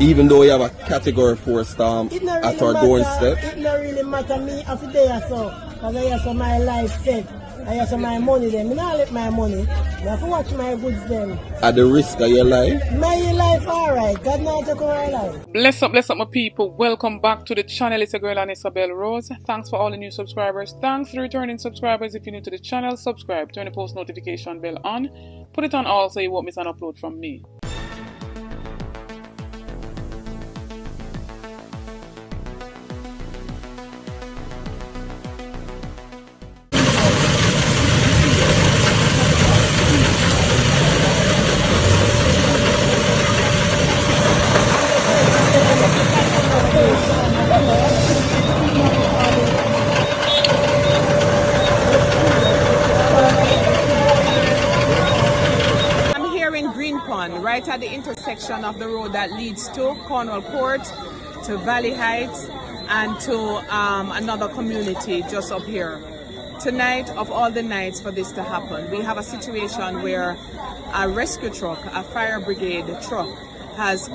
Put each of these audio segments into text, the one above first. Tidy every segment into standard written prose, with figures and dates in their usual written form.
Even though you have a category 4 storm It not at really our doorstep. It not really matter me after day or so. Because I have my life set. I have my money then. I don't let my money. I have to watch my goods then. At the risk of your life. My life alright. God not take over my life. Bless up my people. Welcome back to the channel. It's a girl and it's a Beryl Rose. Thanks for all the new subscribers. Thanks to returning subscribers. If you're new to the channel, subscribe. Turn the post notification bell on. Put it on all so you won't miss an upload from me. Right at the intersection of the road that leads to Cornwall Court, to Valley Heights, and to another community just up here. Tonight, of all the nights for this to happen, we have a situation where a rescue truck, a fire brigade truck, has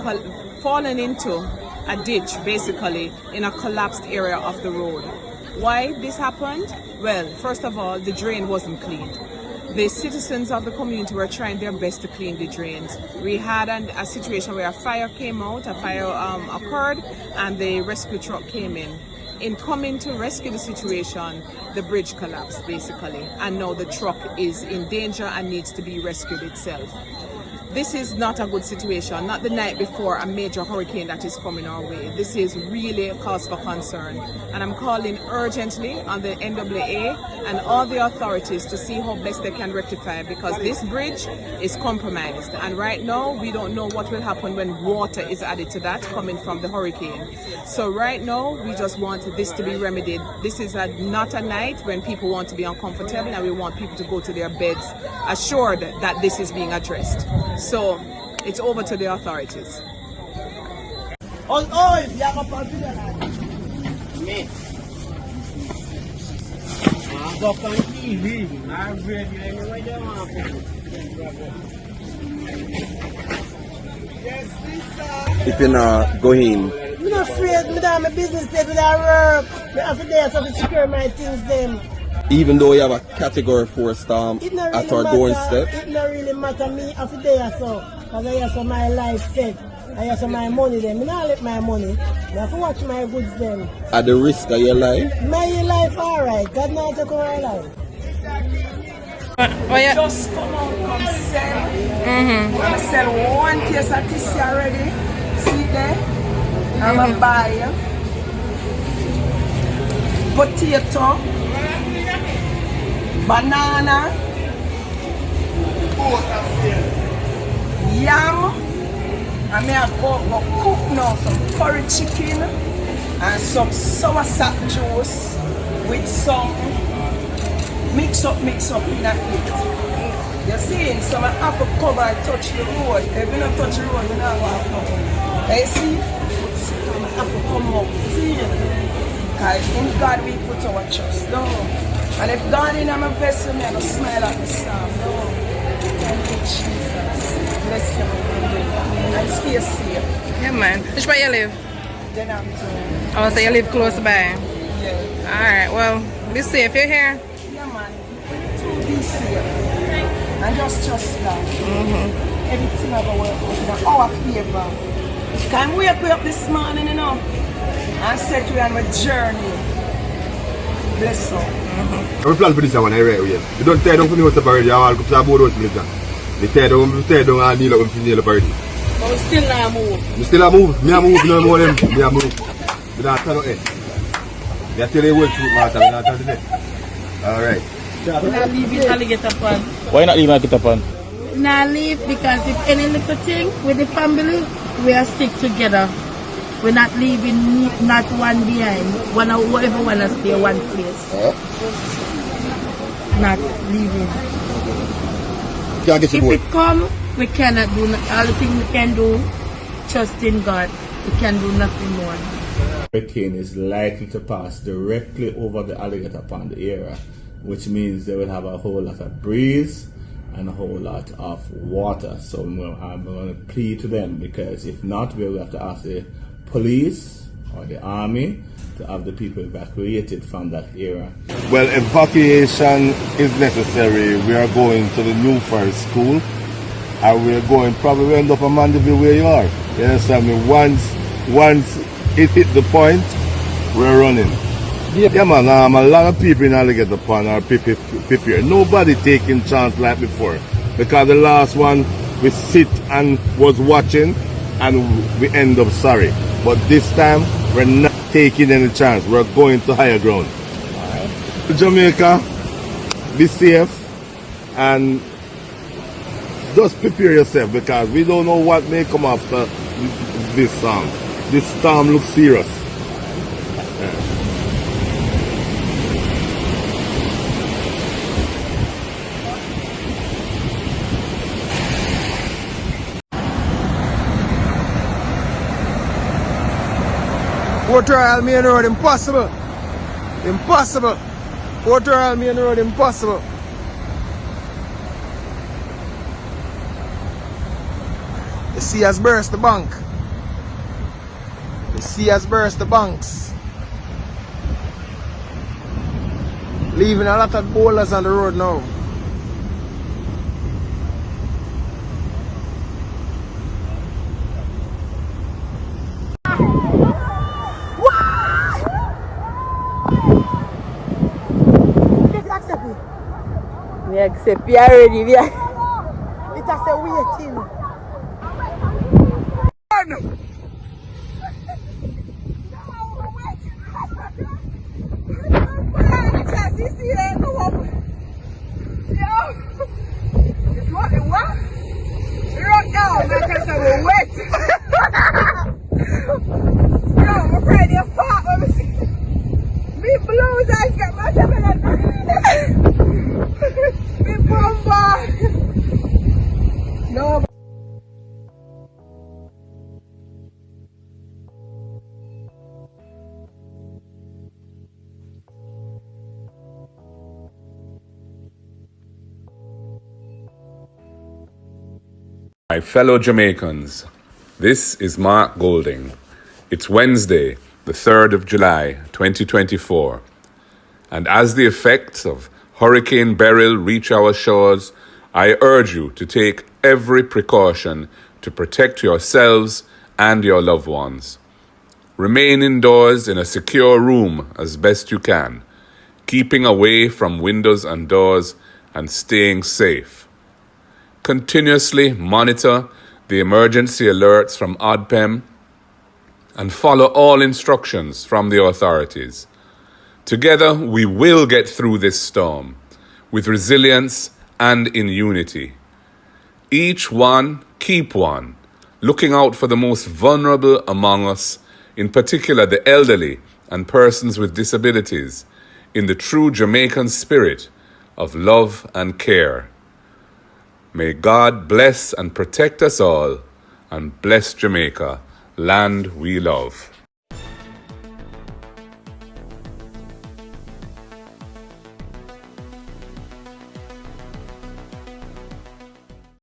fallen into a ditch, basically, in a collapsed area of the road. Why this happened? Well, first of all, the drain wasn't cleaned. The citizens of the community were trying their best to clean the drains. We had a situation where a fire came out, a fire occurred, and the rescue truck came in. In coming to rescue the situation, the bridge collapsed basically, and now the truck is in danger and needs to be rescued itself. This is not a good situation, not the night before a major hurricane that is coming our way. This is really a cause for concern. And I'm calling urgently on the NAA and all the authorities to see how best they can rectify it, because this bridge is compromised. And right now, we don't know what will happen when water is added to that coming from the hurricane. So right now, we just want this to be remedied. This is not a night when people want to be uncomfortable, and we want people to go to their beds assured that this is being addressed. So it's over to the authorities. If you're not going, I'm not afraid. I'm doing my business there with our work. I have to there so to secure my things them. even though you have a category 4 storm It not at really our matter. doorstep. It not really matter me after day or so. Because I have my life set. I have my money then. I don't let my money. I have to watch my goods then. At the risk of your life. My life alright. God not take over my life. Just come out, come sell. I'm sell one case of tissue already. See there? I'm a buyer. Potato. Banana. Yam. I may have go cook now some curry chicken and some soursop juice with some mix up in a plate. You see, so I have to cover and touch the road. If you don't touch the road, you don't want to come. You see? I have to come up. See? Because in God we put our trust. No. And if God in my vessel, I have to smile at the storm. No. Thank you, Jesus. Bless you, my friend. And stay safe. Yeah, man. Which way you live? Then I'm doing. Oh, so you live close by? Yeah. Alright, well, be safe. You're here? Yeah, man. To be safe. And just trust God. Everything I go work out in our favor. Can we wake up this morning, you know, and set we on a journey. Bless you. I plan for this one, I right away. You don't tear down for me what's up already, I'll go to the board house militant. They tear down and kneel up and kneel up already. But we still not move. You still not move? Me a move, no more them. Me a move. Me not turn out there. You tell you what truth matter, me not turn it. Alright. We're not leaving Alligator Pond. Why not leave Alligator Pond? Not leave because if any little thing with the family, we are stick together. We're not leaving not one behind. Everyone has stay one place. Not leaving. Can't get If it come, we cannot do all the things we can do. Trust in God. We can do nothing more. Hurricane is likely to pass directly over the Alligator Pond area, which means they will have a whole lot of breeze and a whole lot of water. So I'm going to plead to them, because if not, we'll have to ask the police or the army to have the people evacuated from that area. Well, evacuation is necessary. We are going to the New Forest School, and we're going probably end up a Mandeville where you are. You understand me? Once it hit the point, we're running. Yeah, man, a lot of people in Alligator Pond are prepared. Nobody taking chance like before. Because the last one, we sit and was watching, and we end up sorry. But this time, we're not taking any chance. We're going to higher ground. Jamaica, be safe, and just prepare yourself, because we don't know what may come after this storm. This storm looks serious. Port Royal Main Road, impossible. Impossible. Port Royal Main Road, impossible. The sea has burst the bank. The sea has burst the banks. Leaving a lot of boulders on the road now. We accept you already. It has a waiting. My fellow Jamaicans, this is Mark Golding. It's Wednesday, the 3rd of July, 2024. And as the effects of Hurricane Beryl reach our shores, I urge you to take every precaution to protect yourselves and your loved ones. Remain indoors in a secure room as best you can, keeping away from windows and doors and staying safe. Continuously monitor the emergency alerts from ODPEM and follow all instructions from the authorities. Together, we will get through this storm with resilience and in unity. Each one, keep one, looking out for the most vulnerable among us, in particular the elderly and persons with disabilities, in the true Jamaican spirit of love and care. May God bless and protect us all, and bless Jamaica, land we love.